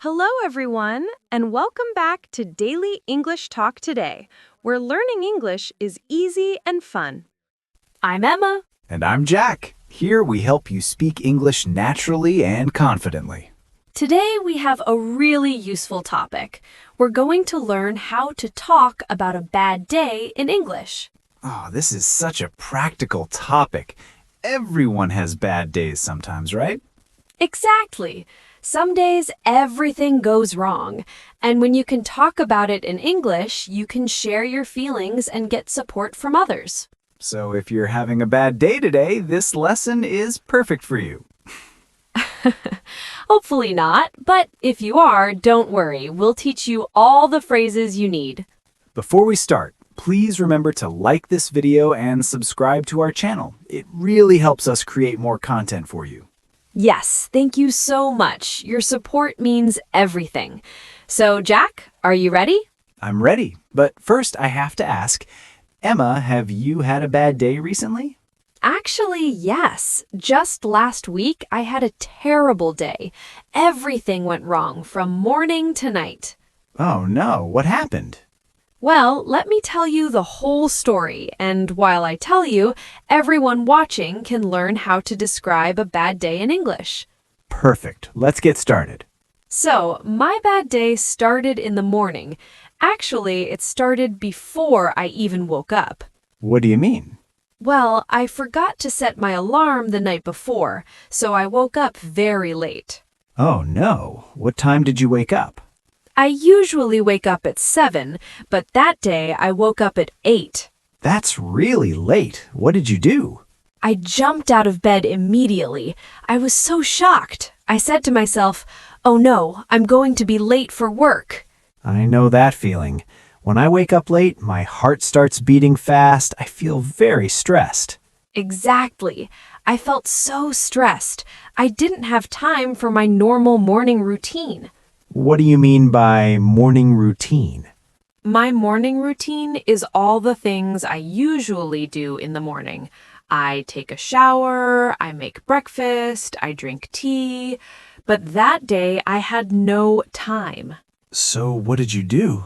Hello, everyone, and welcome back to Daily English Talk Today, where learning English is easy and fun. I'm Emma. And I'm Jack. Here we help you speak English naturally and confidently. Today we have a really useful topic. We're going to learn how to talk about a bad day in English. Oh, this is such a practical topic. Everyone has bad days sometimes, right? Exactly. Some days everything goes wrong, and when you can talk about it in English, you can share your feelings and get support from others. So if you're having a bad day today, this lesson is perfect for you. Hopefully not, but if you are, don't worry. We'll teach you all the phrases you need. Before we start, please remember to like this video and subscribe to our channel. It really helps us create more content for you. Yes, thank you so much. Your support means everything. So, Jack, are you ready? I'm ready, but first I have to ask, Emma, have you had a bad day recently? Actually, yes. Just last week, I had a terrible day. Everything went wrong from morning to night. Oh no, what happened? Well, let me tell you the whole story, and while I tell you, everyone watching can learn how to describe a bad day in English. Perfect. Let's get started. So, my bad day started in the morning. Actually, it started before I even woke up. What do you mean? Well, I forgot to set my alarm the night before, so I woke up very late. Oh no, what time did you wake up? I usually wake up at 7, but that day I woke up at 8. That's really late. What did you do? I jumped out of bed immediately. I was so shocked. I said to myself, "Oh no, I'm going to be late for work." I know that feeling. When I wake up late, my heart starts beating fast. I feel very stressed. Exactly. I felt so stressed. I didn't have time for my normal morning routine. What do you mean by morning routine? My morning routine is all the things I usually do in the morning. I take a shower, I make breakfast, I drink tea, but that day I had no time. So what did you do?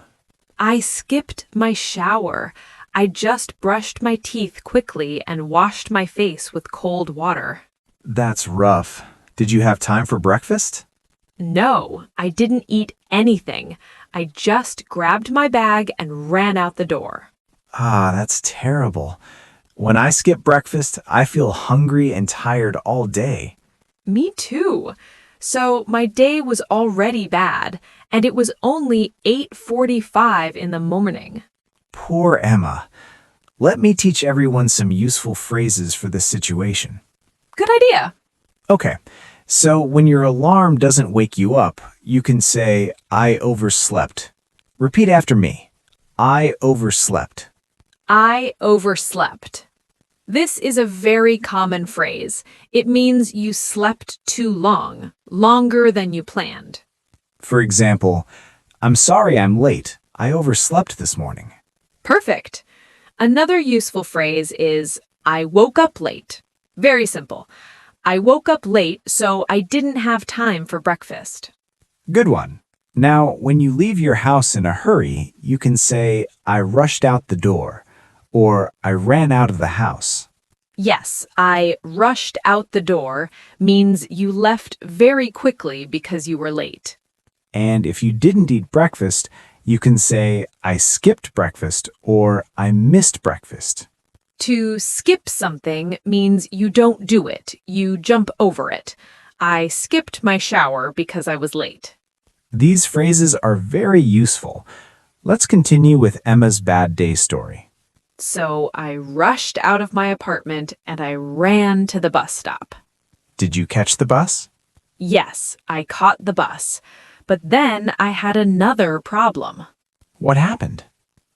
I skipped my shower. I just brushed my teeth quickly and washed my face with cold water. That's rough. Did you have time for breakfast? No, I didn't eat anything. I just grabbed my bag and ran out the door. Ah, that's terrible. When I skip breakfast, I feel hungry and tired all day. Me too. So my day was already bad, and it was only 8:45 in the morning. Poor Emma. Let me teach everyone some useful phrases for this situation. Good idea. Okay, so when your alarm doesn't wake you up, you can say, I overslept. Repeat after me. I overslept. I overslept. This is a very common phrase. It means you slept too long, longer than you planned. For example, I'm sorry I'm late. I overslept this morning. Perfect. Another useful phrase is, I woke up late. Very simple. I woke up late, so I didn't have time for breakfast. Good one. Now, when you leave your house in a hurry, you can say, I rushed out the door, or I ran out of the house. Yes, I rushed out the door means you left very quickly because you were late. And if you didn't eat breakfast, you can say, I skipped breakfast, or I missed breakfast. To skip something means you don't do it, you jump over it. I skipped my shower because I was late. These phrases are very useful. Let's continue with Emma's bad day story. So I rushed out of my apartment and I ran to the bus stop. Did you catch the bus? Yes, I caught the bus. But then I had another problem. What happened?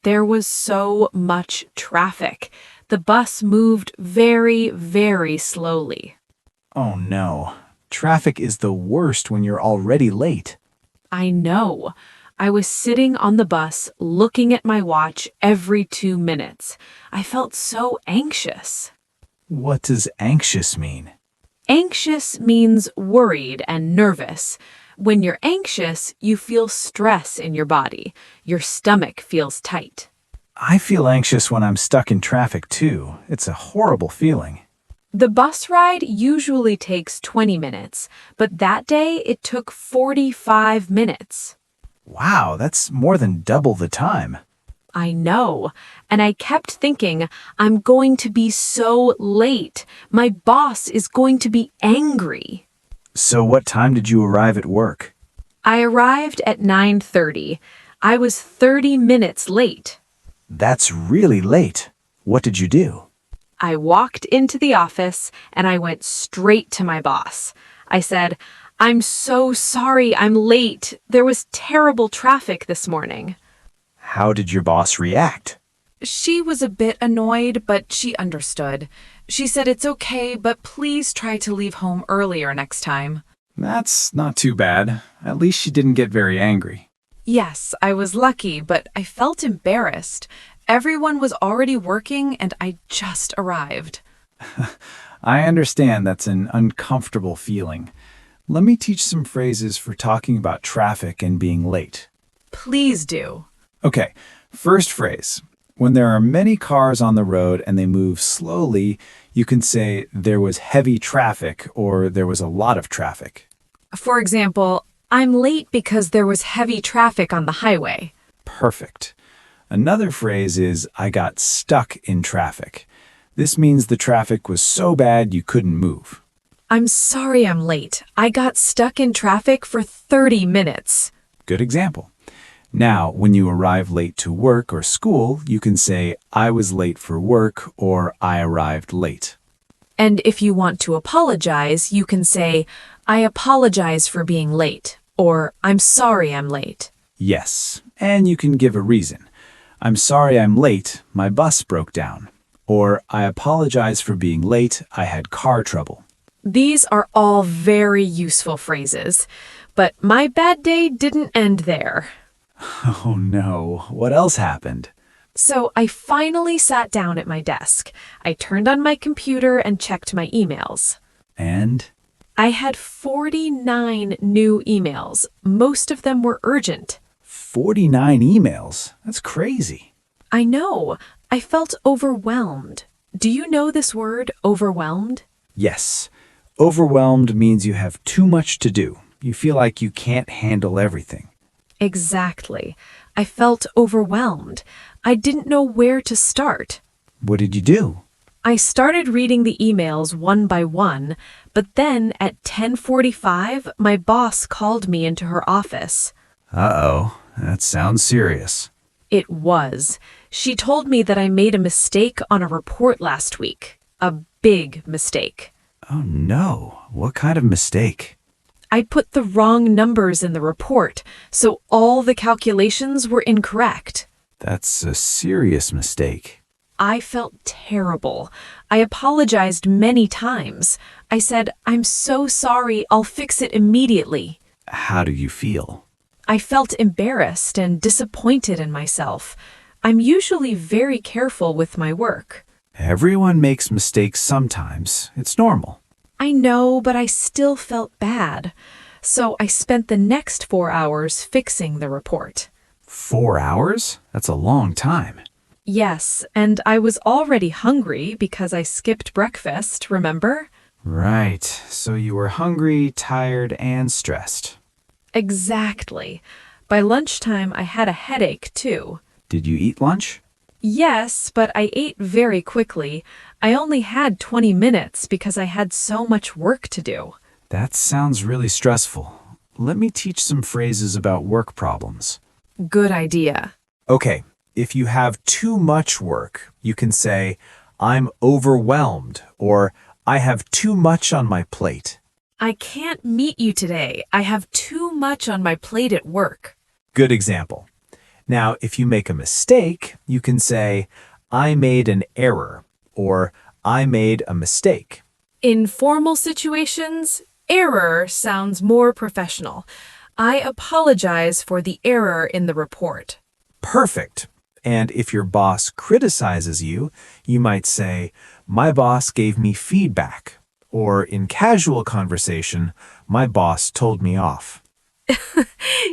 There was so much traffic. The bus moved very, very slowly. Oh no. Traffic is the worst when you're already late. I know. I was sitting on the bus looking at my watch every 2 minutes. I felt so anxious. What does anxious mean? Anxious means worried and nervous. When you're anxious, you feel stress in your body. Your stomach feels tight. I feel anxious when I'm stuck in traffic too. It's a horrible feeling. The bus ride usually takes 20 minutes, but that day it took 45 minutes. Wow, that's more than double the time. I know. And I kept thinking, I'm going to be so late. My boss is going to be angry. So what time did you arrive at work? I arrived at 9:30. I was 30 minutes late. That's really late. What did you do? I walked into the office and I went straight to my boss. I said, I'm so sorry I'm late. There was terrible traffic this morning. How did your boss react? She was a bit annoyed, but she understood. She said it's okay, but please try to leave home earlier next time. That's not too bad. At least she didn't get very angry. Yes, I was lucky, but I felt embarrassed. Everyone was already working and I just arrived. I understand that's an uncomfortable feeling. Let me teach some phrases for talking about traffic and being late. Please do. Okay, first phrase. When there are many cars on the road and they move slowly, you can say there was heavy traffic or there was a lot of traffic. For example, I'm late because there was heavy traffic on the highway. Perfect. Another phrase is I got stuck in traffic. This means the traffic was so bad you couldn't move. I'm sorry I'm late. I got stuck in traffic for 30 minutes. Good example. Now, when you arrive late to work or school, you can say, I was late for work or I arrived late. And if you want to apologize, you can say, I apologize for being late, or I'm sorry I'm late. Yes, and you can give a reason. I'm sorry I'm late, my bus broke down. Or I apologize for being late, I had car trouble. These are all very useful phrases, but my bad day didn't end there. Oh no, what else happened? So I finally sat down at my desk. I turned on my computer and checked my emails. And? I had 49 new emails. Most of them were urgent. 49 emails? That's crazy. I know. I felt overwhelmed. Do you know this word, overwhelmed? Yes. Overwhelmed means you have too much to do. You feel like you can't handle everything. Exactly. I felt overwhelmed. I didn't know where to start. What did you do? I started reading the emails one by one, but then at 10:45, my boss called me into her office. Uh-oh, that sounds serious. It was. She told me that I made a mistake on a report last week. A big mistake. Oh no, what kind of mistake? I put the wrong numbers in the report, so all the calculations were incorrect. That's a serious mistake. I felt terrible. I apologized many times. I said, I'm so sorry, I'll fix it immediately. How do you feel? I felt embarrassed and disappointed in myself. I'm usually very careful with my work. Everyone makes mistakes sometimes. It's normal. I know, but I still felt bad. So I spent the next 4 hours fixing the report. 4 hours? That's a long time. Yes, and I was already hungry because I skipped breakfast, remember? Right, so you were hungry, tired, and stressed. Exactly. By lunchtime, I had a headache, too. Did you eat lunch? Yes, but I ate very quickly. I only had 20 minutes because I had so much work to do. That sounds really stressful. Let me teach some phrases about work problems. Good idea. Okay, if you have too much work, you can say, I'm overwhelmed, or I have too much on my plate. I can't meet you today. I have too much on my plate at work. Good example. Now, if you make a mistake, you can say, I made an error, or I made a mistake. In formal situations, error sounds more professional. I apologize for the error in the report. Perfect. And if your boss criticizes you, you might say, my boss gave me feedback. Or in casual conversation, my boss told me off.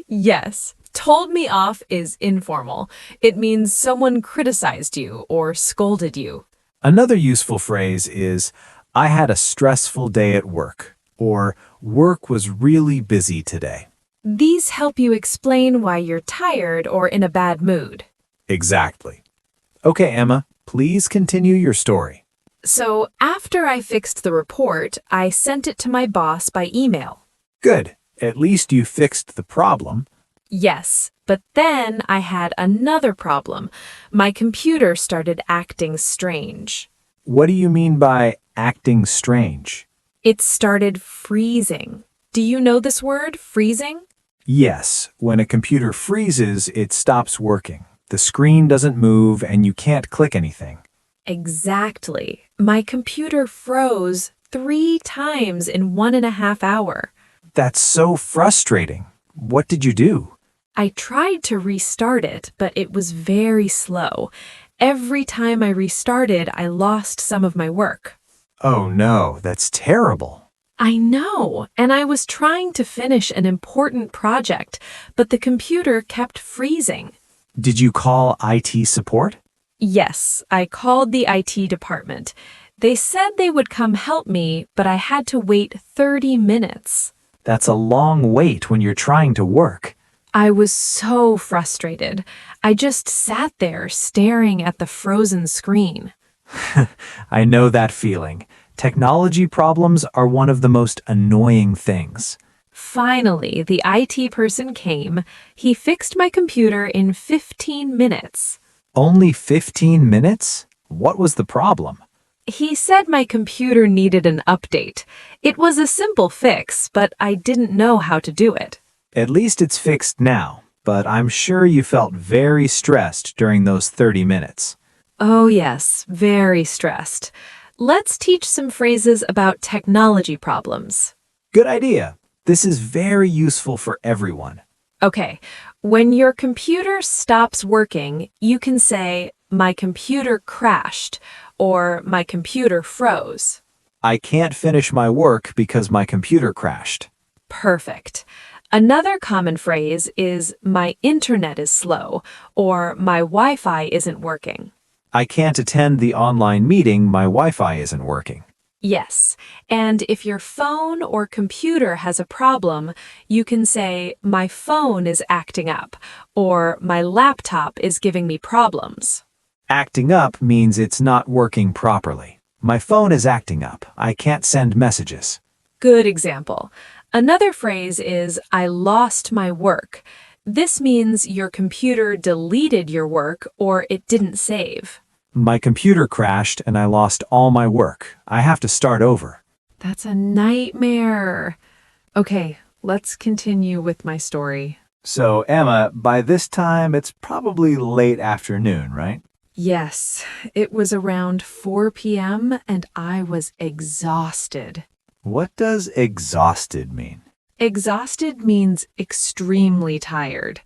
Yes. Told me off is informal. It means someone criticized you or scolded you. Another useful phrase is, I had a stressful day at work, or work was really busy today. These help you explain why you're tired or in a bad mood. Exactly. Okay, Emma, please continue your story. So after I fixed the report, I sent it to my boss by email. Good. At least you fixed the problem. Yes, but then I had another problem. My computer started acting strange. What do you mean by acting strange? It started freezing. Do you know this word, freezing? Yes, when a computer freezes, it stops working. The screen doesn't move and you can't click anything. Exactly. My computer froze 3 times in 1.5 hours. That's so frustrating. What did you do? I tried to restart it, but it was very slow. Every time I restarted, I lost some of my work. Oh no, that's terrible. I know, and I was trying to finish an important project, but the computer kept freezing. Did you call IT support? Yes, I called the IT department. They said they would come help me, but I had to wait 30 minutes. That's a long wait when you're trying to work. I was so frustrated. I just sat there staring at the frozen screen. I know that feeling. Technology problems are one of the most annoying things. Finally, the IT person came. He fixed my computer in 15 minutes. Only 15 minutes? What was the problem? He said my computer needed an update. It was a simple fix, but I didn't know how to do it. At least it's fixed now, but I'm sure you felt very stressed during those 30 minutes. Oh yes, very stressed. Let's teach some phrases about technology problems. Good idea. This is very useful for everyone. Okay, when your computer stops working, you can say, my computer crashed, or my computer froze. I can't finish my work because my computer crashed. Perfect. Another common phrase is, my internet is slow, or my Wi-Fi isn't working. I can't attend the online meeting, my Wi-Fi isn't working. Yes, and if your phone or computer has a problem, you can say, my phone is acting up, or my laptop is giving me problems. Acting up means it's not working properly. My phone is acting up. I can't send messages. Good example. Another phrase is, I lost my work. This means your computer deleted your work or it didn't save. My computer crashed and I lost all my work. I have to start over. That's a nightmare. Okay, let's continue with my story. So, Emma, by this time, it's probably late afternoon, right? Yes, it was around 4 p.m. and I was exhausted. What does exhausted mean? Exhausted means extremely tired.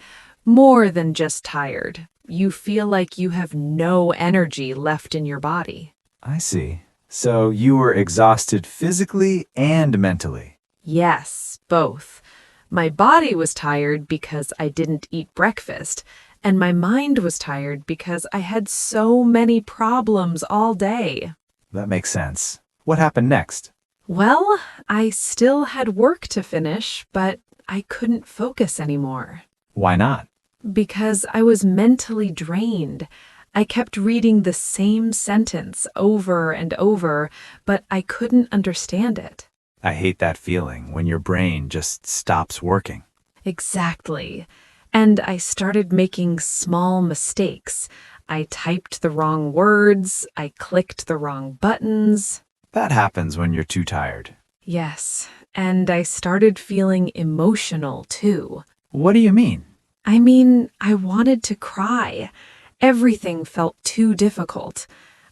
More than just tired. You feel like you have no energy left in your body. I see. So you were exhausted physically and mentally. Yes, both. My body was tired because I didn't eat breakfast, and my mind was tired because I had so many problems all day. That makes sense. What happened next? Well, I still had work to finish, but I couldn't focus anymore. Why not? Because I was mentally drained. I kept reading the same sentence over and over, but I couldn't understand it. I hate that feeling when your brain just stops working. Exactly. And I started making small mistakes. I typed the wrong words. I clicked the wrong buttons. That happens when you're too tired. Yes, and I started feeling emotional too. What do you mean? I mean, I wanted to cry. Everything felt too difficult.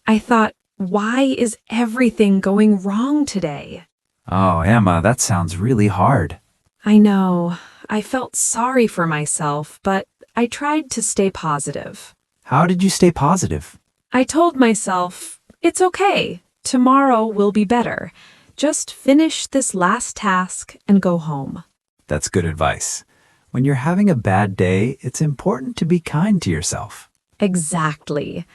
I thought, why is everything going wrong today? Oh, Emma, that sounds really hard. I know. I felt sorry for myself, but I tried to stay positive. How did you stay positive? I told myself, it's okay. Tomorrow will be better. Just finish this last task and go home. That's good advice. When you're having a bad day, it's important to be kind to yourself. Exactly.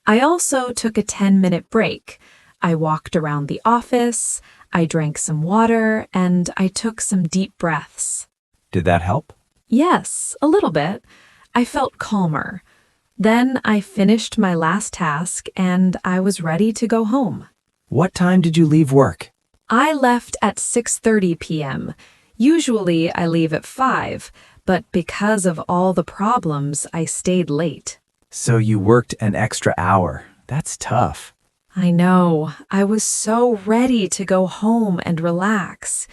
I also took a 10-minute break. I walked around the office, I drank some water, and I took some deep breaths. Did that help? Yes, a little bit. I felt calmer. Then I finished my last task and I was ready to go home. What time did you leave work? I left at 6:30 p.m. Usually I leave at 5, but because of all the problems, I stayed late. So you worked an extra hour. That's tough. I know. I was so ready to go home and relax.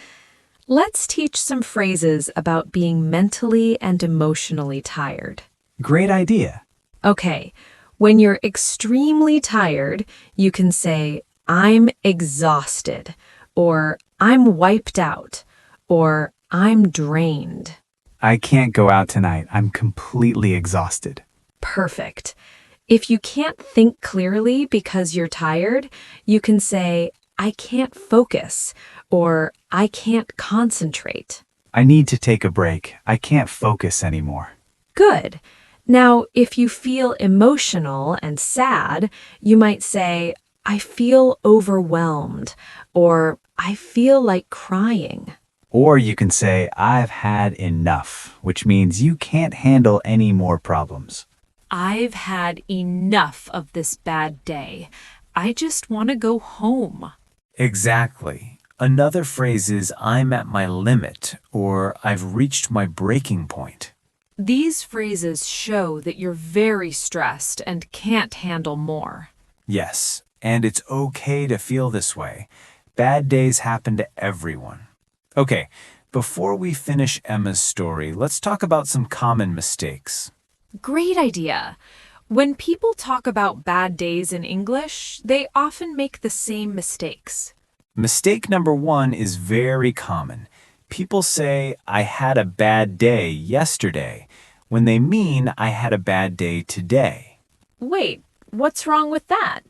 Let's teach some phrases about being mentally and emotionally tired. Great idea. Okay, when you're extremely tired, you can say, I'm exhausted, or I'm wiped out, or I'm drained. I can't go out tonight. I'm completely exhausted. Perfect. If you can't think clearly because you're tired, you can say, I can't focus, or I can't concentrate. I need to take a break. I can't focus anymore. Good. Now, if you feel emotional and sad, you might say, I feel overwhelmed, or I feel like crying. Or you can say, I've had enough, which means you can't handle any more problems. I've had enough of this bad day. I just want to go home. Exactly. Another phrase is, I'm at my limit, or I've reached my breaking point. These phrases show that you're very stressed and can't handle more. Yes, and it's okay to feel this way. Bad days happen to everyone. Okay, before we finish Emma's story, let's talk about some common mistakes. Great idea. When people talk about bad days in English, they often make the same mistakes. Mistake number 1 is very common. People say, I had a bad day yesterday, when they mean I had a bad day today. Wait, what's wrong with that?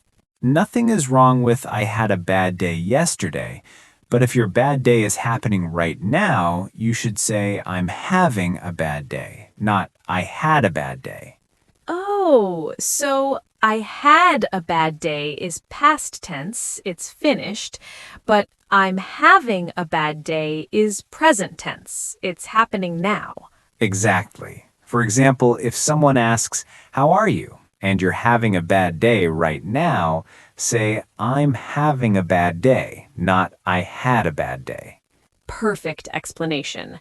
Nothing is wrong with I had a bad day yesterday, but if your bad day is happening right now, you should say I'm having a bad day, not I had a bad day. Oh, so I had a bad day is past tense, it's finished, but I'm having a bad day is present tense, it's happening now. Exactly. For example, if someone asks, how are you? And you're having a bad day right now, say, I'm having a bad day, not I had a bad day. Perfect explanation.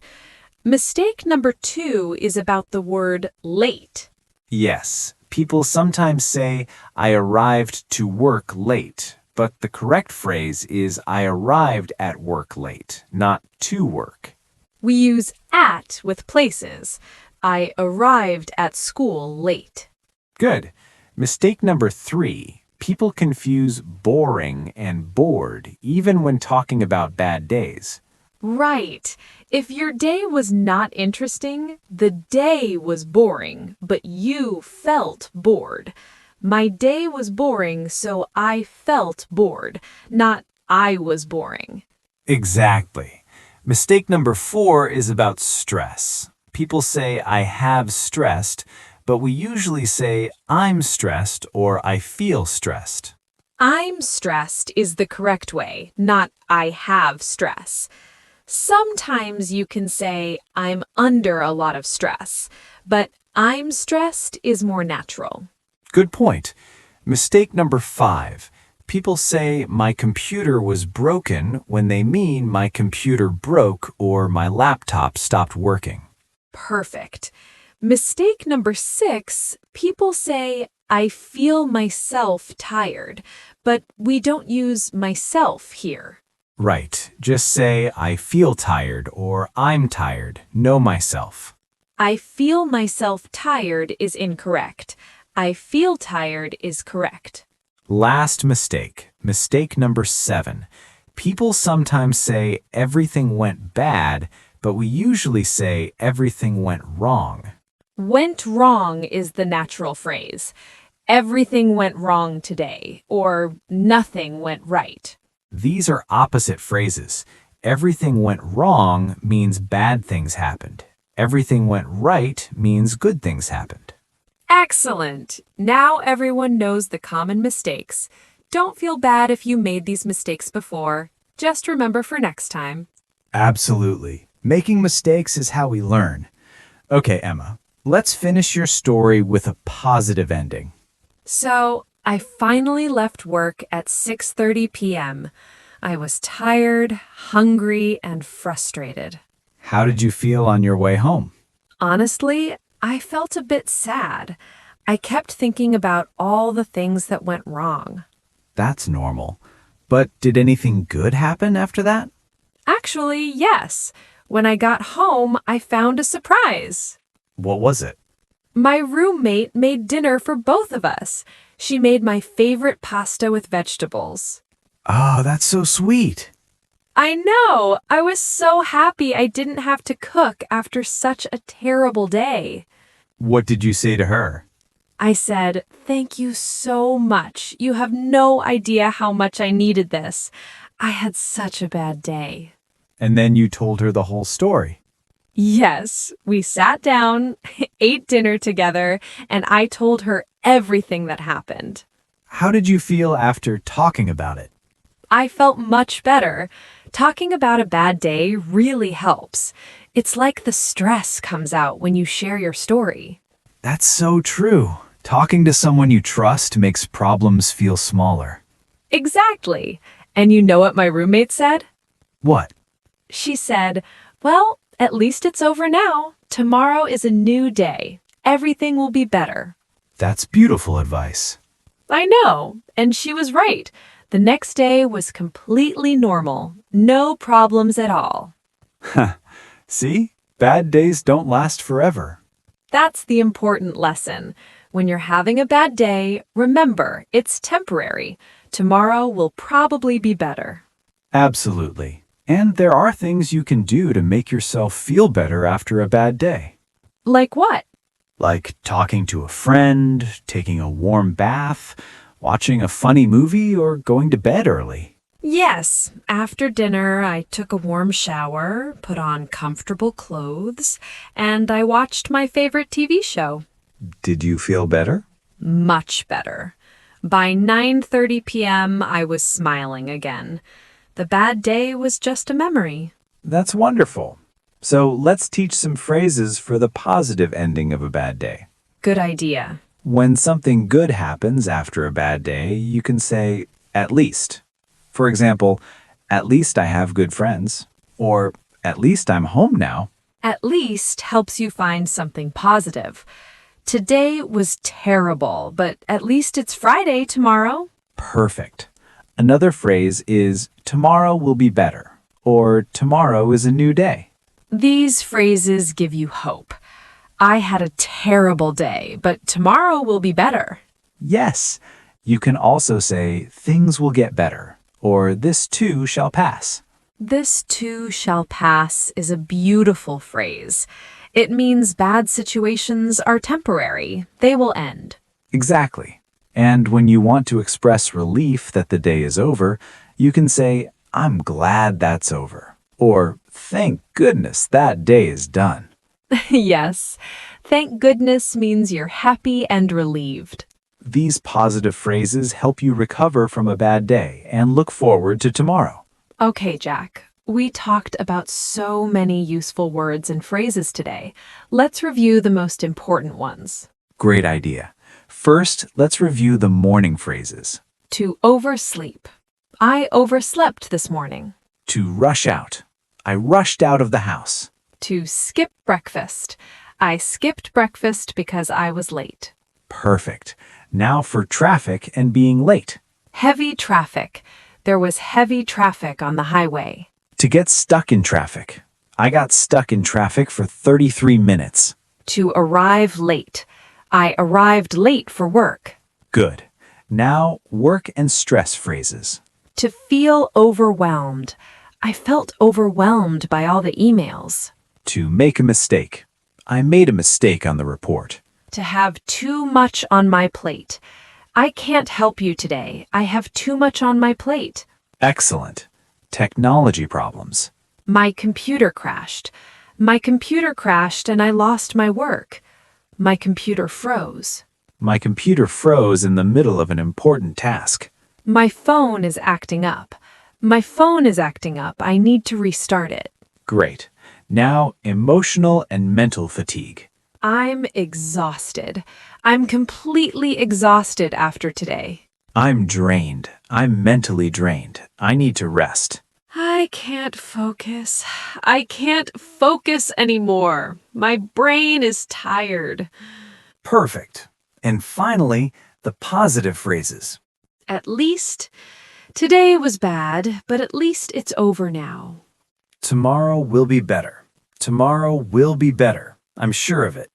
Mistake number 2 is about the word late. Yes, people sometimes say, I arrived to work late, but the correct phrase is I arrived at work late, not to work. We use at with places. I arrived at school late. Good. Mistake number 3. People confuse boring and bored, even when talking about bad days. Right. If your day was not interesting, the day was boring, but you felt bored. My day was boring, so I felt bored, not I was boring. Exactly. Mistake number 4 is about stress. People say, I have stressed, but we usually say, I'm stressed or I feel stressed. I'm stressed is the correct way, not I have stress. Sometimes you can say, I'm under a lot of stress, but I'm stressed is more natural. Good point. Mistake number 5. People say my computer was broken when they mean my computer broke or my laptop stopped working. Perfect. Mistake number 6, people say, I feel myself tired, but we don't use myself here. Right. Just say I feel tired or I'm tired. Know myself. I feel myself tired is incorrect. I feel tired is correct. Last mistake. Mistake number 7. People sometimes say everything went bad, but we usually say everything went wrong. Went wrong is the natural phrase. Everything went wrong today, or nothing went right. These are opposite phrases. Everything went wrong means bad things happened. Everything went right means good things happened. Excellent! Now everyone knows the common mistakes. Don't feel bad if you made these mistakes before. Just remember for next time. Absolutely. Making mistakes is how we learn. Okay, Emma, let's finish your story with a positive ending. So, I finally left work at 6:30 p.m. I was tired, hungry, and frustrated. How did you feel on your way home? Honestly, I felt a bit sad. I kept thinking about all the things that went wrong. That's normal. But did anything good happen after that? Actually, yes. When I got home, I found a surprise. What was it? My roommate made dinner for both of us. She made my favorite pasta with vegetables. Oh, that's so sweet. I know! I was so happy I didn't have to cook after such a terrible day. What did you say to her? I said, "Thank you so much. You have no idea how much I needed this. I had such a bad day." And then you told her the whole story. Yes, we sat down, ate dinner together, and I told her everything that happened. How did you feel after talking about it? I felt much better. Talking about a bad day really helps. It's like the stress comes out when you share your story. That's so true. Talking to someone you trust makes problems feel smaller. Exactly. And you know what my roommate said? What? She said, "Well, at least it's over now. Tomorrow is a new day. Everything will be better." That's beautiful advice. I know, and she was right. The next day was completely normal. No problems at all. See? Bad days don't last forever. That's the important lesson. When you're having a bad day, remember, it's temporary. Tomorrow will probably be better. Absolutely. And there are things you can do to make yourself feel better after a bad day. Like what? Like talking to a friend, taking a warm bath, watching a funny movie, or going to bed early. Yes, after dinner, I took a warm shower, put on comfortable clothes, and I watched my favorite TV show. Did you feel better? Much better. By 9:30 p.m., I was smiling again. The bad day was just a memory. That's wonderful. So let's teach some phrases for the positive ending of a bad day. Good idea. When something good happens after a bad day, you can say, at least. For example, at least I have good friends. Or, at least I'm home now. At least helps you find something positive. Today was terrible, but at least it's Friday tomorrow. Perfect. Another phrase is, tomorrow will be better. Or, tomorrow is a new day. These phrases give you hope. I had a terrible day, but tomorrow will be better. Yes. You can also say, things will get better. Or, this too shall pass. This too shall pass is a beautiful phrase. It means bad situations are temporary. They will end. Exactly. And when you want to express relief that the day is over, you can say, I'm glad that's over. Or, thank goodness that day is done. Yes. Thank goodness means you're happy and relieved. These positive phrases help you recover from a bad day and look forward to tomorrow. Okay, Jack. We talked about so many useful words and phrases today. Let's review the most important ones. Great idea. First, let's review the morning phrases. To oversleep. I overslept this morning. To rush out. I rushed out of the house. To skip breakfast. I skipped breakfast because I was late. Perfect. Now for traffic and being late. Heavy traffic. There was heavy traffic on the highway. To get stuck in traffic. I got stuck in traffic for 33 minutes. To arrive late. I arrived late for work. Good. Now, work and stress phrases. To feel overwhelmed. I felt overwhelmed by all the emails. To make a mistake. I made a mistake on the report. To have too much on my plate. I can't help you today. I have too much on my plate. Excellent. Technology problems. My computer crashed. My computer crashed and I lost my work. My computer froze. My computer froze in the middle of an important task. My phone is acting up. My phone is acting up. I need to restart it. Great. Now, emotional and mental fatigue. I'm exhausted. I'm completely exhausted after today. I'm drained. I'm mentally drained. I need to rest. I can't focus. I can't focus anymore. My brain is tired. Perfect. And finally, the positive phrases. At least today was bad, but at least it's over now. Tomorrow will be better. Tomorrow will be better. I'm sure of it.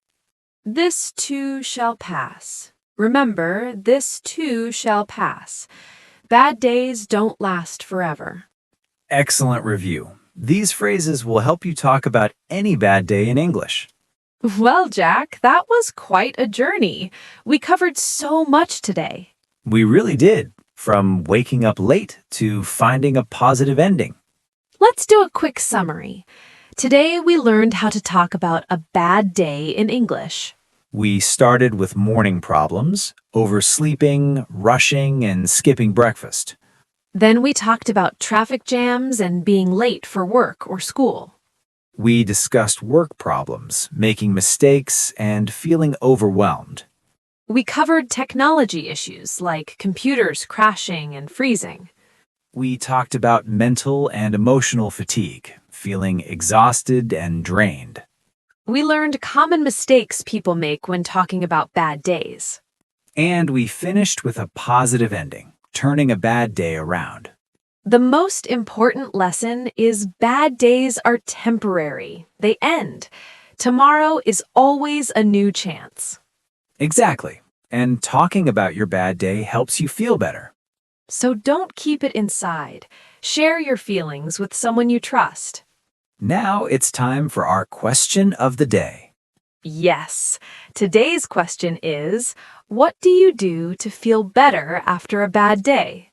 This too shall pass. Remember, this too shall pass. Bad days don't last forever. Excellent review. These phrases will help you talk about any bad day in English. Well, Jack, that was quite a journey. We covered so much today. We really did, from waking up late to finding a positive ending. Let's do a quick summary. Today we learned how to talk about a bad day in English. We started with morning problems, oversleeping, rushing, and skipping breakfast. Then we talked about traffic jams and being late for work or school. We discussed work problems, making mistakes, and feeling overwhelmed. We covered technology issues like computers crashing and freezing. We talked about mental and emotional fatigue, feeling exhausted and drained. We learned common mistakes people make when talking about bad days. And we finished with a positive ending, turning a bad day around. The most important lesson is bad days are temporary. They end. Tomorrow is always a new chance. Exactly. And talking about your bad day helps you feel better. So don't keep it inside. Share your feelings with someone you trust. Now it's time for our question of the day. Yes. Today's question is, what do you do to feel better after a bad day?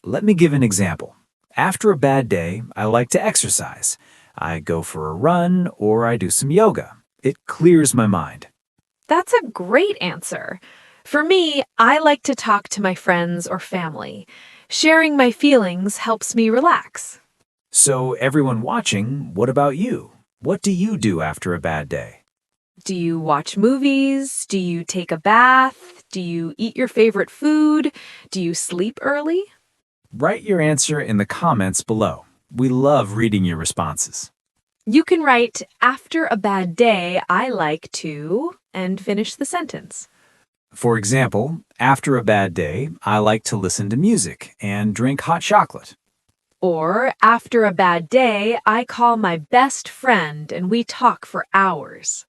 Let me give an example. After a bad day, I like to exercise. I go for a run or I do some yoga. It clears my mind. That's a great answer. For me, I like to talk to my friends or family. Sharing my feelings helps me relax. So everyone watching, what about you? What do you do after a bad day? Do you watch movies? Do you take a bath? Do you eat your favorite food? Do you sleep early? Write your answer in the comments below. We love reading your responses. You can write, after a bad day, I like to, and finish the sentence. For example, after a bad day, I like to listen to music and drink hot chocolate. Or, after a bad day, I call my best friend and we talk for hours.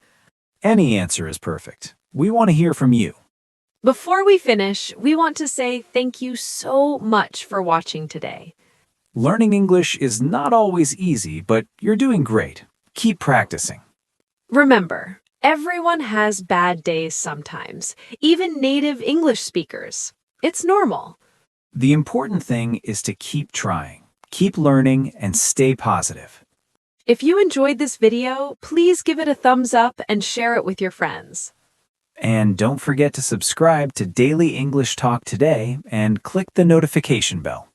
Any answer is perfect. We want to hear from you. Before we finish, we want to say thank you so much for watching today. Learning English is not always easy, but you're doing great. Keep practicing. Remember, everyone has bad days sometimes, even native English speakers. It's normal. The important thing is to keep trying, keep learning, and stay positive. If you enjoyed this video, please give it a thumbs up and share it with your friends. And don't forget to subscribe to Daily English Talk today and click the notification bell.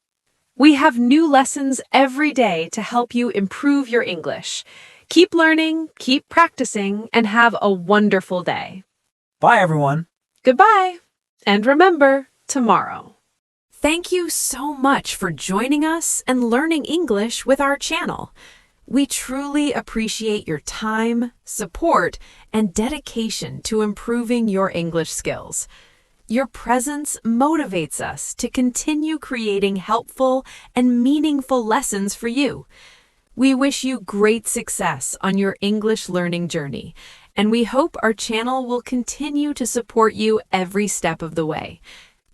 We have new lessons every day to help you improve your English. Keep learning, keep practicing, and have a wonderful day. Bye, everyone. Goodbye. And remember, tomorrow. Thank you so much for joining us and learning English with our channel. We truly appreciate your time, support, and dedication to improving your English skills. Your presence motivates us to continue creating helpful and meaningful lessons for you. We wish you great success on your English learning journey, and we hope our channel will continue to support you every step of the way.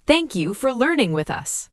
Thank you for learning with us.